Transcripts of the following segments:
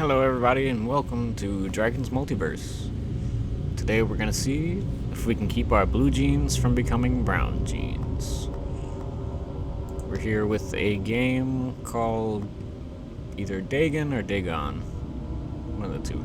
Hello everybody and welcome to Driken's Multiverse. Today we're gonna see if we can keep our blue jeans from becoming brown jeans. We're here with a game called either Dagon or Dagon. One of the two.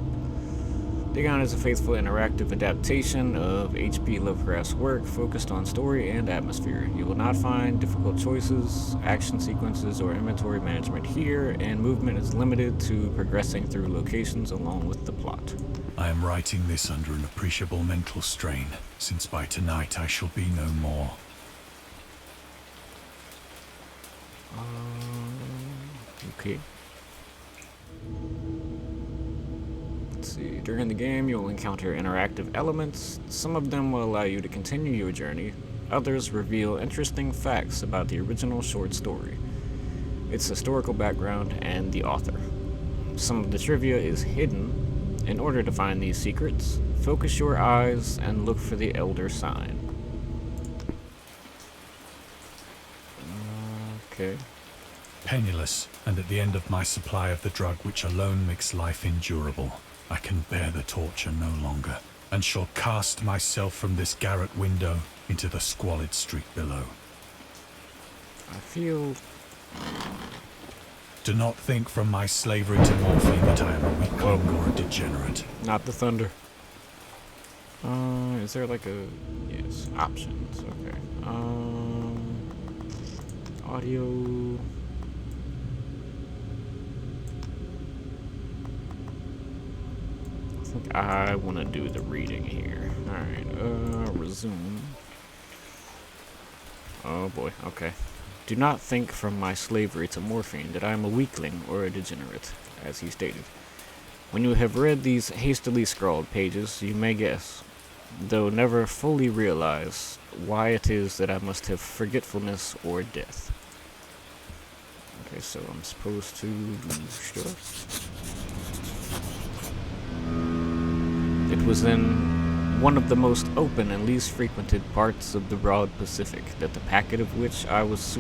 Dagon is a faithful interactive adaptation of H.P. Lovecraft's work focused on story and atmosphere. You will not find difficult choices, action sequences, or inventory management here, and movement is limited to progressing through locations along with the plot. I am writing this under an appreciable mental strain, since by tonight I shall be no more. Okay. Let's see. During the game, you'll encounter interactive elements. Some of them will allow you to continue your journey. Others reveal interesting facts about the original short story, its historical background, and the author. Some of the trivia is hidden. In order to find these secrets, focus your eyes and look for the Elder Sign. Okay. Penniless, and at the end of my supply of the drug which alone makes life endurable, I can bear the torture no longer, and shall cast myself from this garret window into the squalid street below. I feel... Do not think from my slavery to morphine that I am a weakling or a degenerate. Not the thunder. Is there like a... Yes, options, okay. Audio... I think I want to do the reading here. Alright, resume. Oh boy, okay. Do not think from my slavery to morphine that I am a weakling or a degenerate, as he stated. When you have read these hastily scrawled pages, you may guess, though never fully realize, why it is that I must have forgetfulness or death. Okay, so I'm supposed to do stuff. It was in one of the most open and least frequented parts of the broad Pacific that the packet of which I was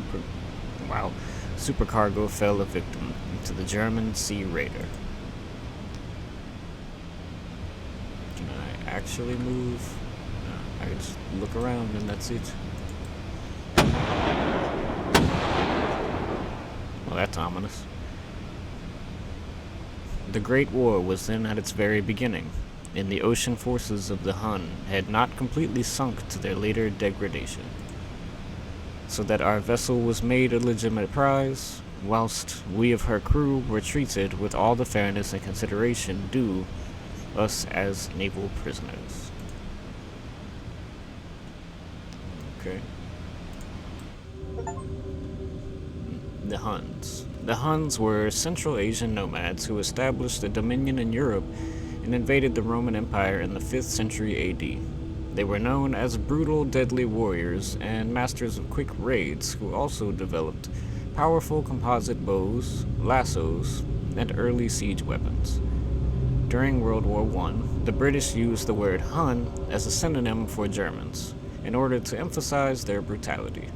supercargo fell a victim to the German sea raider. Can I actually move? No, I can just look around and that's it. Well, that's ominous. The Great War was then at its very beginning, and the ocean forces of the Hun had not completely sunk to their later degradation, so that our vessel was made a legitimate prize, whilst we of her crew were treated with all the fairness and consideration due us as naval prisoners. Okay. The Huns. The Huns were Central Asian nomads who established a dominion in Europe and invaded the Roman Empire in the 5th century AD. They were known as brutal, deadly warriors and masters of quick raids who also developed powerful composite bows, lassos, and early siege weapons. During World War I, the British used the word Hun as a synonym for Germans in order to emphasize their brutality.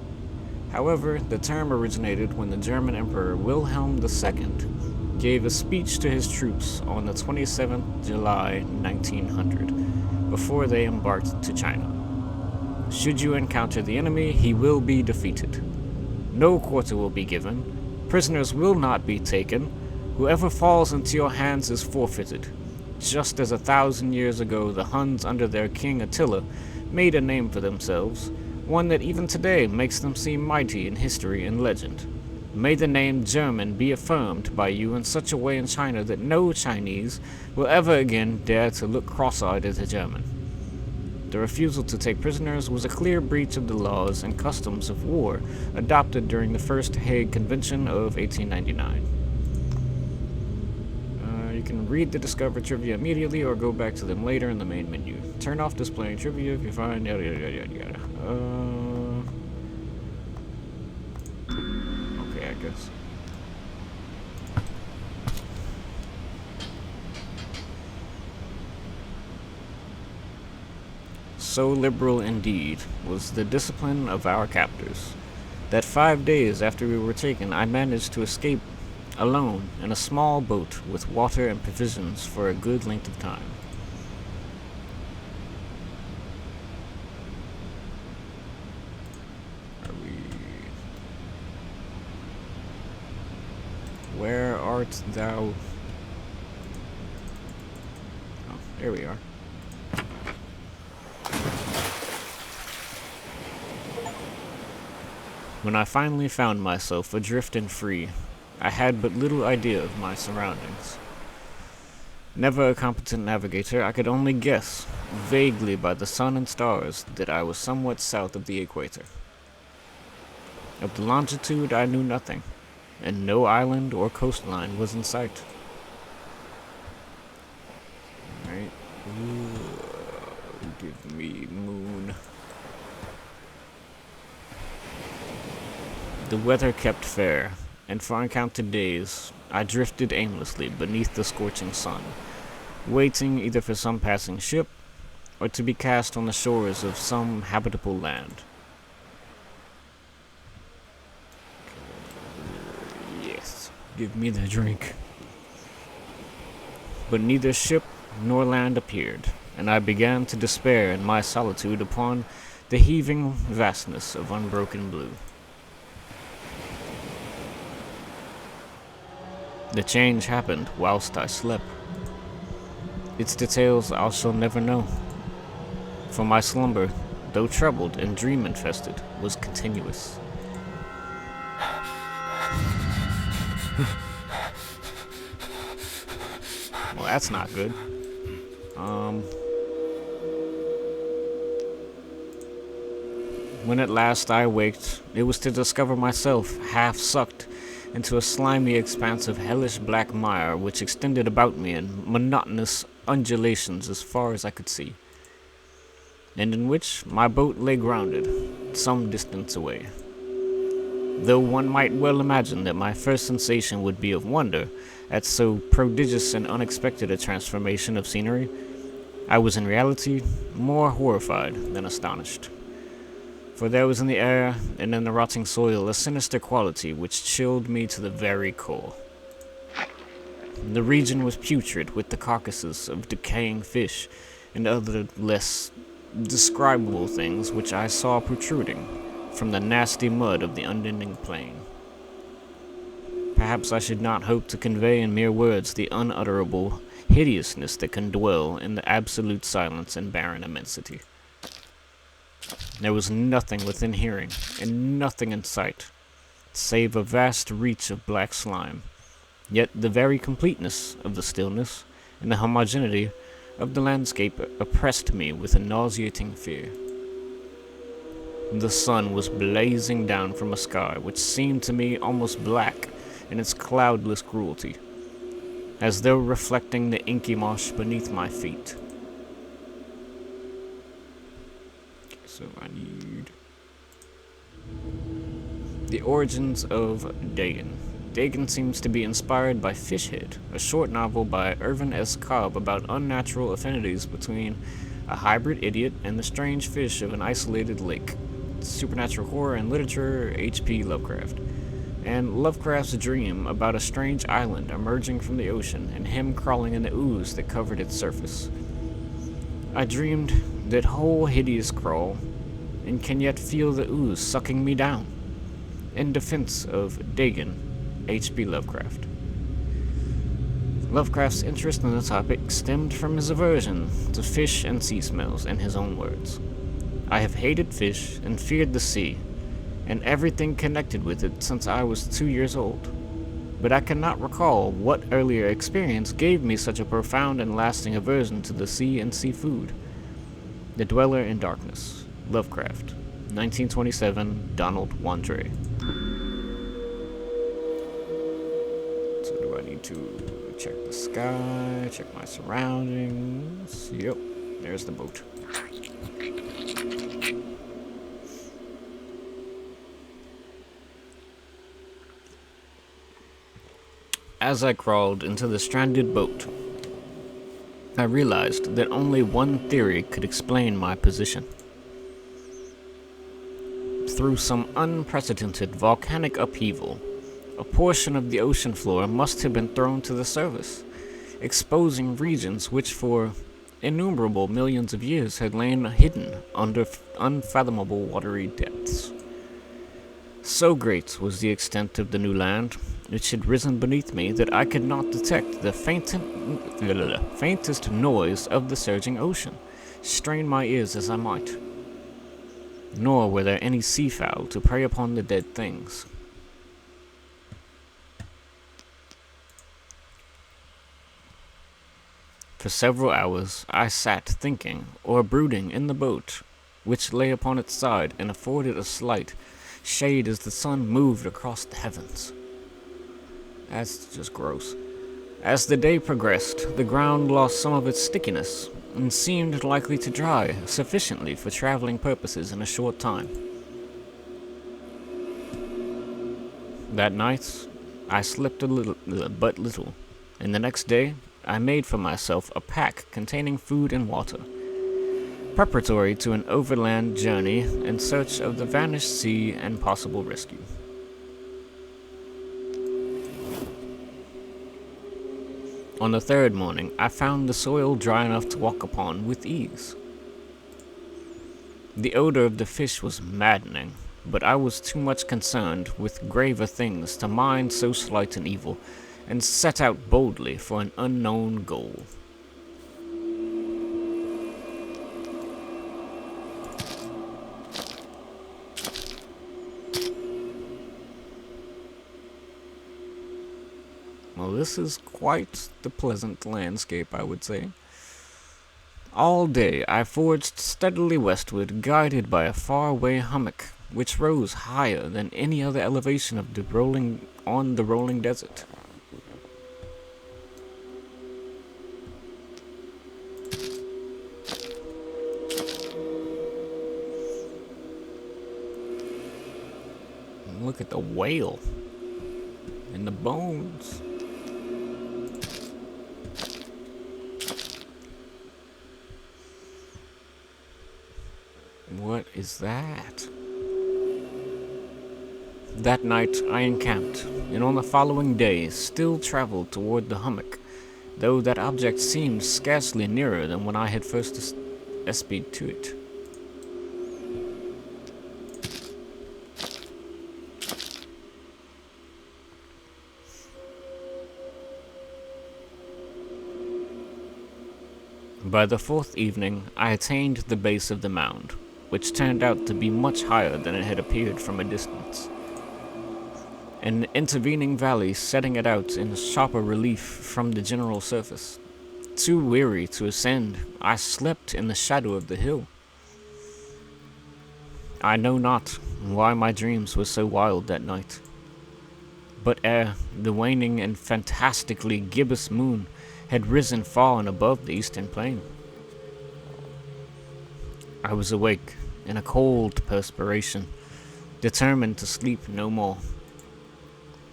However, the term originated when the German Emperor Wilhelm II gave a speech to his troops on the 27th July 1900, before they embarked to China. Should you encounter the enemy, he will be defeated. No quarter will be given. Prisoners will not be taken. Whoever falls into your hands is forfeited. Just as 1,000 years ago the Huns under their king Attila made a name for themselves, one that even today makes them seem mighty in history and legend. May the name German be affirmed by you in such a way in China that no Chinese will ever again dare to look cross-eyed at a German. The refusal to take prisoners was a clear breach of the laws and customs of war adopted during the First Hague Convention of 1899. You can read the Discover Trivia immediately or go back to them later in the main menu. Turn off displaying trivia if you find yada yada yada yada. Okay, I guess. So liberal indeed was the discipline of our captors that 5 days after we were taken, I managed to escape alone in a small boat with water and provisions for a good length of time. Where art thou? Oh, there we are. When I finally found myself adrift and free, I had but little idea of my surroundings. Never a competent navigator, I could only guess, vaguely by the sun and stars, that I was somewhat south of the equator. Of the longitude I knew nothing, and no island or coastline was in sight. Alright. Give me moon. The weather kept fair, and for uncounted days I drifted aimlessly beneath the scorching sun, waiting either for some passing ship or to be cast on the shores of some habitable land. Yes, give me the drink. But neither ship nor land appeared, and I began to despair in my solitude upon the heaving vastness of unbroken blue. The change happened whilst I slept. Its details I shall never know, for my slumber, though troubled and dream-infested, was continuous. Well, that's not good. When at last I awaked, it was to discover myself half sucked into a slimy expanse of hellish black mire which extended about me in monotonous undulations as far as I could see, and in which my boat lay grounded, some distance away. Though one might well imagine that my first sensation would be of wonder at so prodigious and unexpected a transformation of scenery, I was in reality more horrified than astonished. For there was in the air and in the rotting soil a sinister quality which chilled me to the very core. The region was putrid with the carcasses of decaying fish and other less describable things which I saw protruding from the nasty mud of the unending plain. Perhaps I should not hope to convey in mere words the unutterable hideousness that can dwell in the absolute silence and barren immensity. There was nothing within hearing, and nothing in sight, save a vast reach of black slime. Yet the very completeness of the stillness and the homogeneity of the landscape oppressed me with a nauseating fear. The sun was blazing down from a sky which seemed to me almost black in its cloudless cruelty, as though reflecting the inky marsh beneath my feet. So I need the origins of Dagon. Dagon seems to be inspired by Fishhead, a short novel by Irvin S. Cobb about unnatural affinities between a hybrid idiot and the strange fish of an isolated lake. Supernatural horror and literature, H.P. Lovecraft. And Lovecraft's dream about a strange island emerging from the ocean and him crawling in the ooze that covered its surface. I dreamed that whole hideous crawl, and can yet feel the ooze sucking me down. In defense of Dagon, H.P. Lovecraft. Lovecraft's interest in the topic stemmed from his aversion to fish and sea smells, in his own words. I have hated fish and feared the sea, and everything connected with it since I was 2 years old. But I cannot recall what earlier experience gave me such a profound and lasting aversion to the sea and seafood. The Dweller in Darkness, Lovecraft, 1927, Donald Wandre. So do I need to check the sky, check my surroundings? Yep, there's the boat. As I crawled into the stranded boat, I realized that only one theory could explain my position. Through some unprecedented volcanic upheaval, A portion of the ocean floor must have been thrown to the surface, exposing regions which for innumerable millions of years had lain hidden under unfathomable watery depths. So great was the extent of the new land which had risen beneath me that I could not detect the faintest noise of the surging ocean, strain my ears as I might. Nor were there any seafowl to prey upon the dead things. For several hours I sat thinking or brooding in the boat, which lay upon its side and afforded a slight shade as the sun moved across the heavens. That's just gross. As the day progressed, the ground lost some of its stickiness and seemed likely to dry sufficiently for traveling purposes in a short time. That night, I slept but little, and the next day I made for myself a pack containing food and water, preparatory to an overland journey in search of the vanished sea and possible rescue. On the third morning, I found the soil dry enough to walk upon with ease. The odor of the fish was maddening, but I was too much concerned with graver things to mind so slight an evil, and set out boldly for an unknown goal. Well, this is quite the pleasant landscape, I would say. All day I forged steadily westward, guided by a faraway hummock, which rose higher than any other elevation of the rolling desert. Look at the whale and the bones. What is that? That night I encamped, and on the following day still traveled toward the hummock, though that object seemed scarcely nearer than when I had first espied to it. By the fourth evening, I attained the base of the mound, which turned out to be much higher than it had appeared from a distance. An intervening valley setting it out in sharper relief from the general surface. Too weary to ascend, I slept in the shadow of the hill. I know not why my dreams were so wild that night, but ere the waning and fantastically gibbous moon had risen far and above the eastern plain, I was awake in a cold perspiration, determined to sleep no more.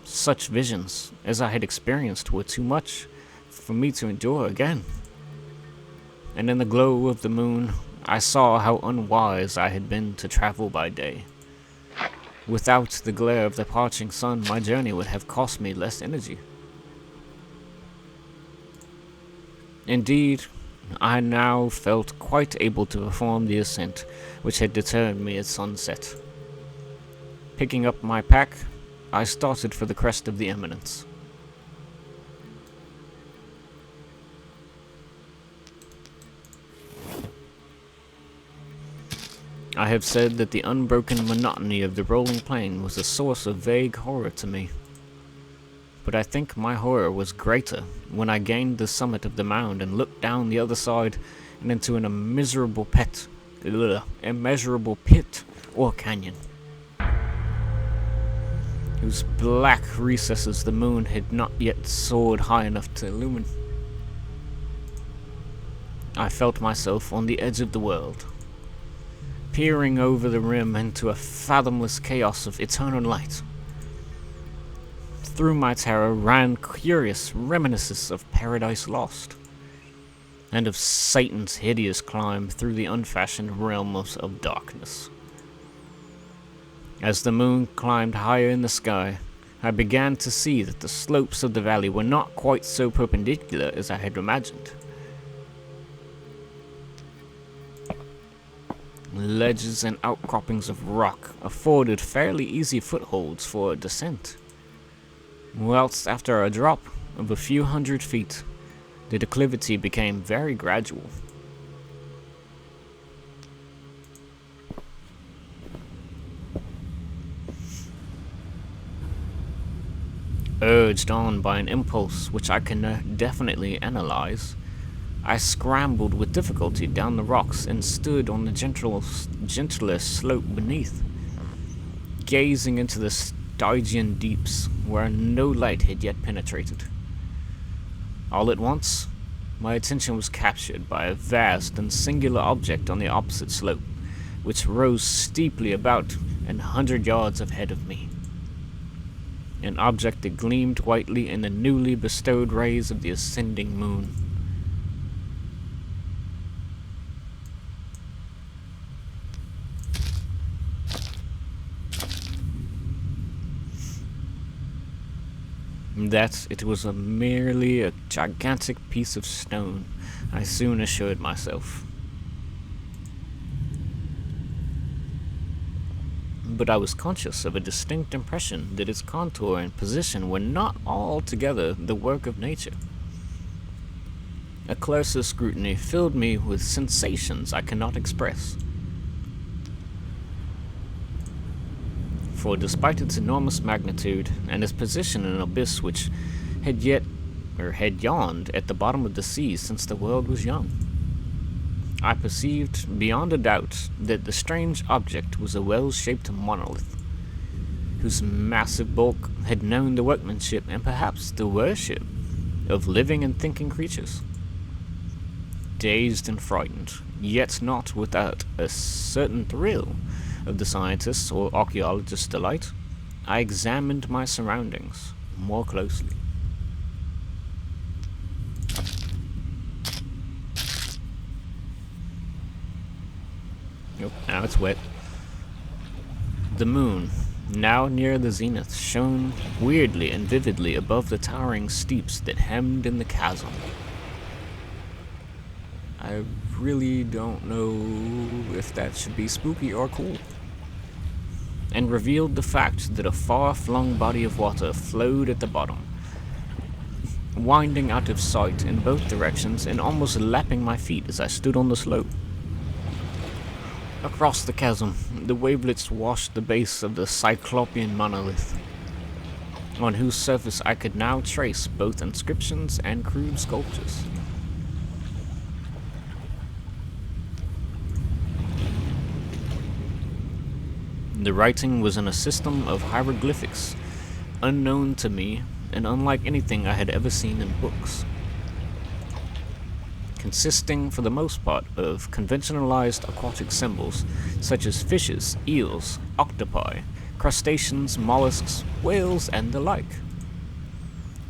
Such visions as I had experienced were too much for me to endure again. And in the glow of the moon, I saw how unwise I had been to travel by day. Without the glare of the parching sun, my journey would have cost me less energy. Indeed, I now felt quite able to perform the ascent which had deterred me at sunset. Picking up my pack, I started for the crest of the eminence. I have said that the unbroken monotony of the rolling plain was a source of vague horror to me. But I think my horror was greater when I gained the summit of the mound and looked down the other side and into an immeasurable pit or canyon, whose black recesses the moon had not yet soared high enough to illumine. I felt myself on the edge of the world, peering over the rim into a fathomless chaos of eternal light. Through my terror ran curious reminiscences of Paradise Lost, and of Satan's hideous climb through the unfashioned realms of darkness. As the moon climbed higher in the sky, I began to see that the slopes of the valley were not quite so perpendicular as I had imagined. Ledges and outcroppings of rock afforded fairly easy footholds for a descent. Whilst after a drop of a few hundred feet, the declivity became very gradual. Urged on by an impulse which I can definitely analyze, I scrambled with difficulty down the rocks and stood on the gentler slope beneath, gazing into the Stygian deeps where no light had yet penetrated. All at once, my attention was captured by a vast and singular object on the opposite slope, which rose steeply about 100 yards ahead of me. An object that gleamed whitely in the newly bestowed rays of the ascending moon. That it was merely a gigantic piece of stone, I soon assured myself. But I was conscious of a distinct impression that its contour and position were not altogether the work of nature. A closer scrutiny filled me with sensations I cannot express. For despite its enormous magnitude and its position in an abyss which had yawned at the bottom of the sea since the world was young, I perceived beyond a doubt that the strange object was a well-shaped monolith, whose massive bulk had known the workmanship and perhaps the worship of living and thinking creatures. Dazed and frightened, yet not without a certain thrill of the scientist's or archaeologist's delight, I examined my surroundings more closely. Nope, now it's wet. The moon, now near the zenith, shone weirdly and vividly above the towering steeps that hemmed in the chasm. I really don't know if that should be spooky or cool. And revealed the fact that a far-flung body of water flowed at the bottom, winding out of sight in both directions and almost lapping my feet as I stood on the slope. Across the chasm, the wavelets washed the base of the Cyclopean monolith, on whose surface I could now trace both inscriptions and crude sculptures. The writing was in a system of hieroglyphics, unknown to me and unlike anything I had ever seen in books, consisting for the most part of conventionalized aquatic symbols such as fishes, eels, octopi, crustaceans, mollusks, whales, and the like.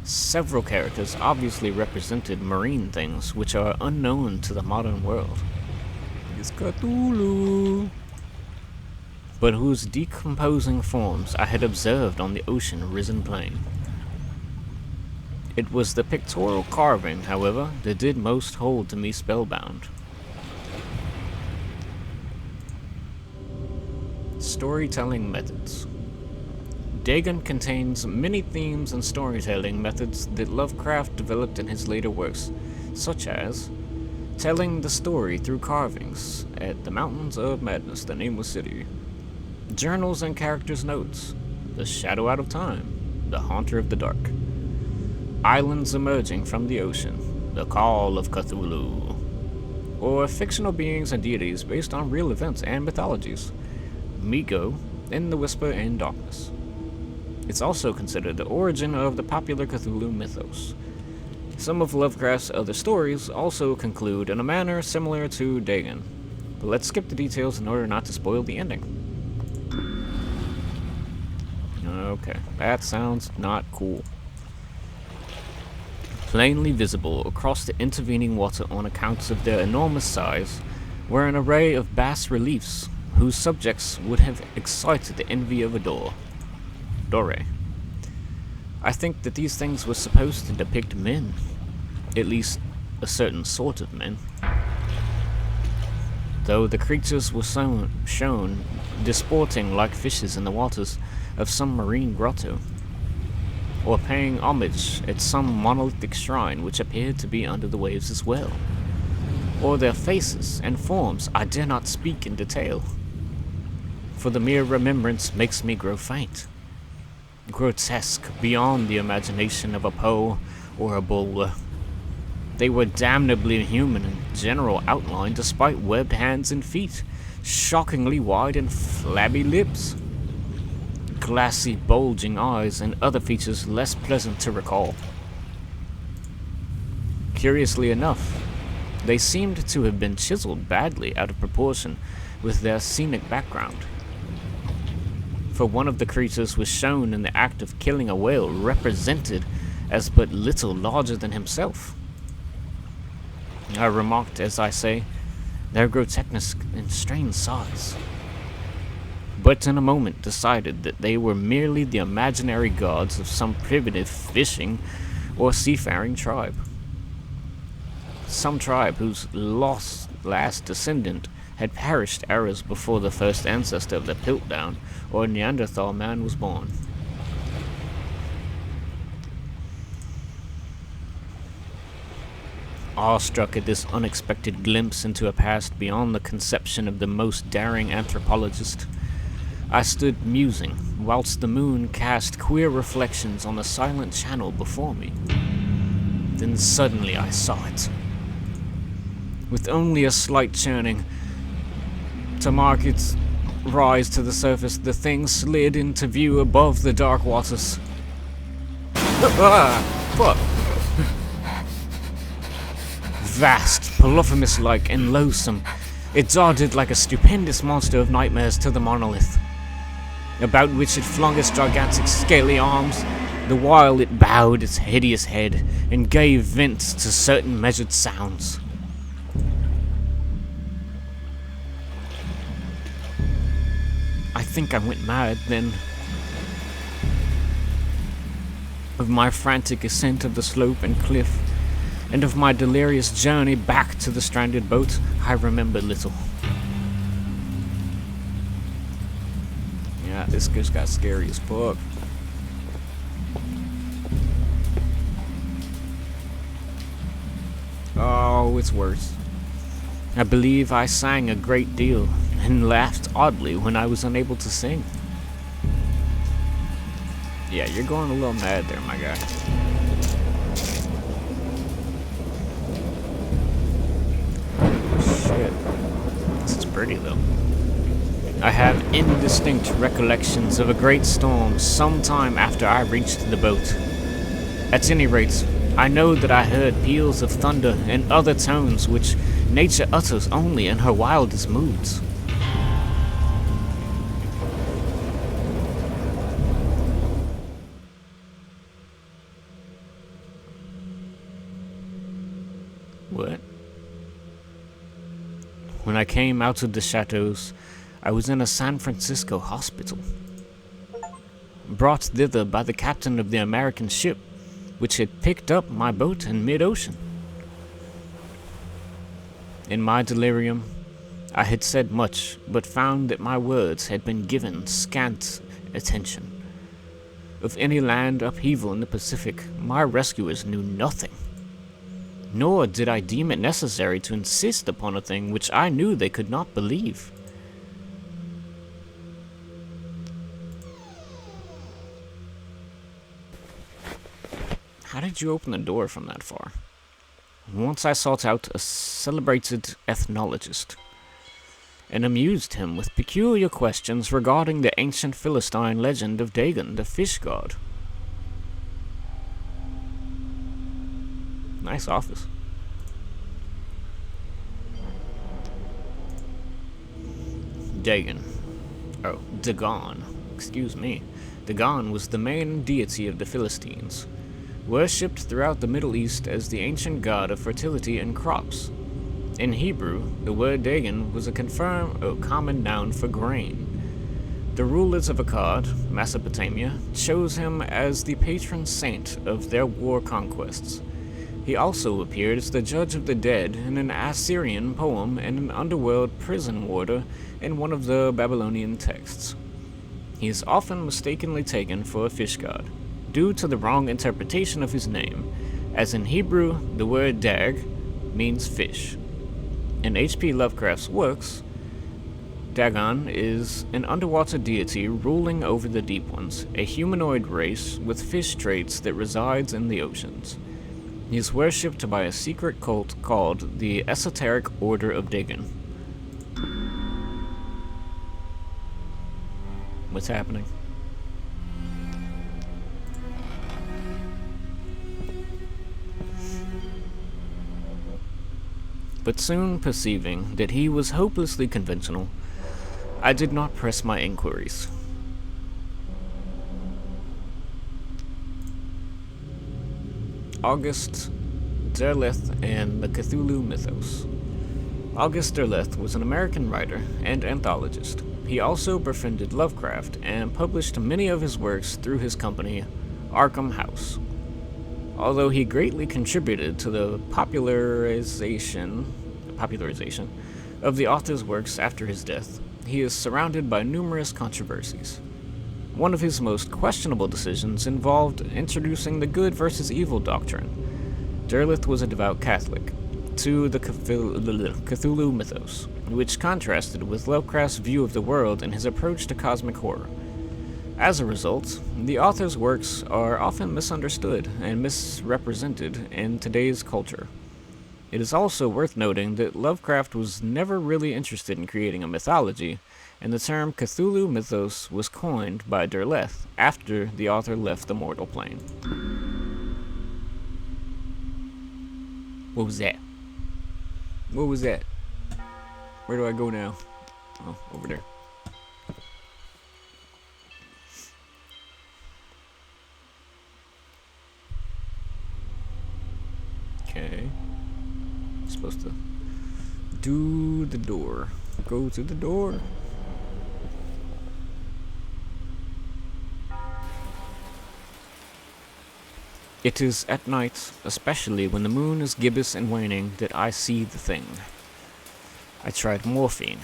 Several characters obviously represented marine things which are unknown to the modern world. It's Cthulhu, but whose decomposing forms I had observed on the ocean-risen plain. It was the pictorial carving, however, that did most hold to me spellbound. Storytelling methods. Dagon contains many themes and storytelling methods that Lovecraft developed in his later works, such as telling the story through carvings at the Mountains of Madness, the Nameless City, journals and characters' notes, the Shadow Out of Time, the Haunter of the Dark, islands emerging from the ocean, the Call of Cthulhu, or fictional beings and deities based on real events and mythologies, Migo and the Whisper in Darkness. It's also considered the origin of the popular Cthulhu mythos. Some of Lovecraft's other stories also conclude in a manner similar to Dagon, but let's skip the details in order not to spoil the ending. Okay, that sounds not cool. Plainly visible across the intervening water on account of their enormous size were an array of bas-reliefs whose subjects would have excited the envy of a Dore. I think that these things were supposed to depict men, at least a certain sort of men. Though the creatures were shown disporting like fishes in the waters of some marine grotto, or paying homage at some monolithic shrine which appeared to be under the waves as well. Or their faces and forms I dare not speak in detail, for the mere remembrance makes me grow faint. Grotesque beyond the imagination of a Poe or a Bulwer. They were damnably human in general outline despite webbed hands and feet, shockingly wide and flabby lips, glassy bulging eyes, and other features less pleasant to recall. Curiously enough, they seemed to have been chiseled badly out of proportion with their scenic background. For one of the creatures was shown in the act of killing a whale represented as but little larger than himself. I remarked, as I say, their grotesqueness and strange size, but in a moment decided that they were merely the imaginary gods of some primitive fishing or seafaring tribe. Some tribe whose last descendant had perished eras before the first ancestor of the Piltdown or Neanderthal man was born. Awestruck at this unexpected glimpse into a past beyond the conception of the most daring anthropologist, I stood musing, whilst the moon cast queer reflections on the silent channel before me. Then suddenly I saw it. With only a slight churning to mark its rise to the surface, the thing slid into view above the dark waters. Fuck! Vast, Polyphemus-like, and loathsome, it darted like a stupendous monster of nightmares to the monolith, about which it flung its gigantic scaly arms, the while it bowed its hideous head and gave vent to certain measured sounds. I think I went mad then. Of my frantic ascent of the slope and cliff, and of my delirious journey back to the stranded boat, I remember little. Yeah, this just got scary as fuck. Oh, it's worse. I believe I sang a great deal, and laughed oddly when I was unable to sing. Yeah, you're going a little mad there, my guy. Shit. This is pretty, though. I have indistinct recollections of a great storm sometime after I reached the boat. At any rate, I know that I heard peals of thunder and other tones which nature utters only in her wildest moods. What? When I came out of the shadows, I was in a San Francisco hospital, brought thither by the captain of the American ship, which had picked up my boat in mid-ocean. In my delirium, I had said much, but found that my words had been given scant attention. Of any land upheaval in the Pacific, my rescuers knew nothing. Nor did I deem it necessary to insist upon a thing which I knew they could not believe. How did you open the door from that far? Once I sought out a celebrated ethnologist, and amused him with peculiar questions regarding the ancient Philistine legend of Dagon, the fish god. Nice office. Dagon. Oh, Dagon. Excuse me. Dagon was the main deity of the Philistines, worshipped throughout the Middle East as the ancient god of fertility and crops. In Hebrew, the word Dagon was a common noun for grain, The rulers of Akkad, Mesopotamia, chose him as the patron saint of their war conquests. He also appeared as the judge of the dead in an Assyrian poem and an underworld prison warder in one of the Babylonian texts. He is often mistakenly taken for a fish god, due to the wrong interpretation of his name, as in Hebrew, the word dag means fish. In H.P. Lovecraft's works, Dagon is an underwater deity ruling over the deep ones, a humanoid race with fish traits that resides in the oceans. He is worshipped by a secret cult called the Esoteric Order of Dagon. What's happening? But soon perceiving that he was hopelessly conventional, I did not press my inquiries. August Derleth and the Cthulhu Mythos. August Derleth was an American writer and anthologist. He also befriended Lovecraft and published many of his works through his company, Arkham House. Although he greatly contributed to the popularization of the author's works after his death, he is surrounded by numerous controversies. One of his most questionable decisions involved introducing the good versus evil doctrine. Derleth was a devout Catholic to the Cthulhu mythos, which contrasted with Lovecraft's view of the world and his approach to cosmic horror. As a result, the author's works are often misunderstood and misrepresented in today's culture. It is also worth noting that Lovecraft was never really interested in creating a mythology, and the term Cthulhu mythos was coined by Derleth after the author left the mortal plane. What was that? What was that? Where do I go now? Oh, over there. Okay. Supposed to do the door. Go to the door. It is at night, especially when the moon is gibbous and waning, that I see the thing. I tried morphine,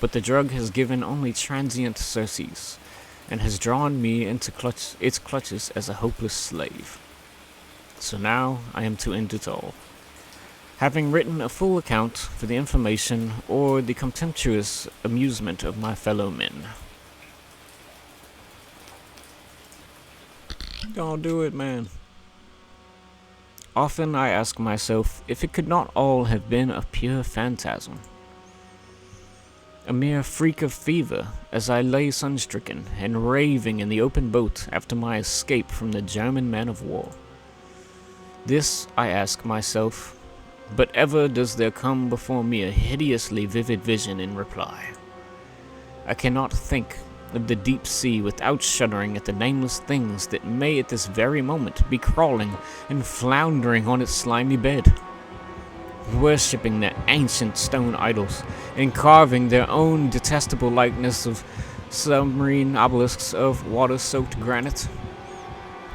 but the drug has given only transient surcease, and has drawn me into its clutches as a hopeless slave. So now I am to end it all, having written a full account for the information or the contemptuous amusement of my fellow men. Don't do it, man. Often I ask myself if it could not all have been a pure phantasm. A mere freak of fever as I lay sun-stricken and raving in the open boat after my escape from the German man of war. This I ask myself, but ever does there come before me a hideously vivid vision in reply. I cannot think of the deep sea without shuddering at the nameless things that may at this very moment be crawling and floundering on its slimy bed, worshipping their ancient stone idols and carving their own detestable likeness of submarine obelisks of water-soaked granite.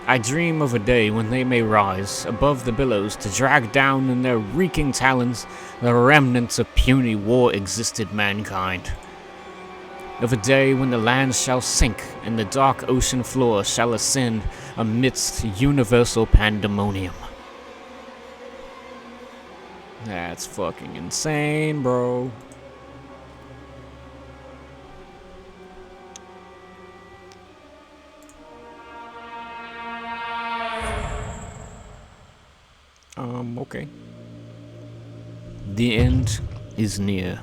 I dream of a day when they may rise above the billows to drag down in their reeking talons the remnants of puny war-existed mankind. Of a day when the land shall sink and the dark ocean floor shall ascend amidst universal pandemonium. That's fucking insane, bro. Okay. The end is near.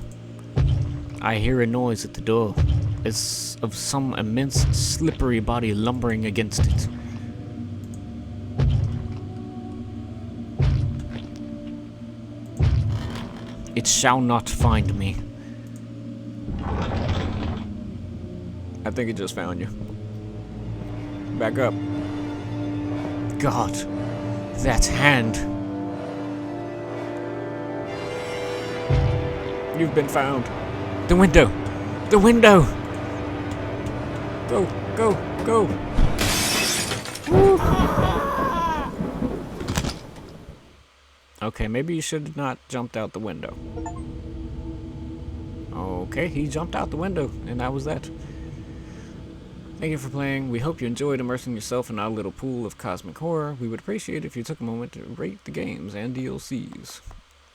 I hear a noise at the door, as of some immense slippery body lumbering against it. It shall not find me. I think it just found you. Back up. God, that hand. You've been found. The window! The window! Go, go, go. Woo. Okay, maybe you should have not jumped out the window. Okay, he jumped out the window, and that was that. Thank you for playing. We hope you enjoyed immersing yourself in our little pool of cosmic horror. We would appreciate it if you took a moment to rate the games and DLCs.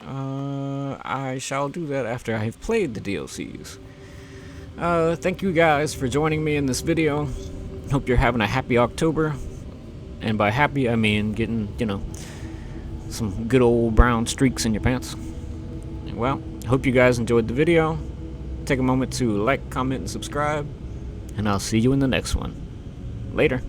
I shall do that after I've played the DLCs. Thank you guys for joining me in this video. Hope you're having a happy October. And by happy, I mean getting, you know, some good old brown streaks in your pants. Well, hope you guys enjoyed the video. Take a moment to like, comment, and subscribe. And I'll see you in the next one. Later.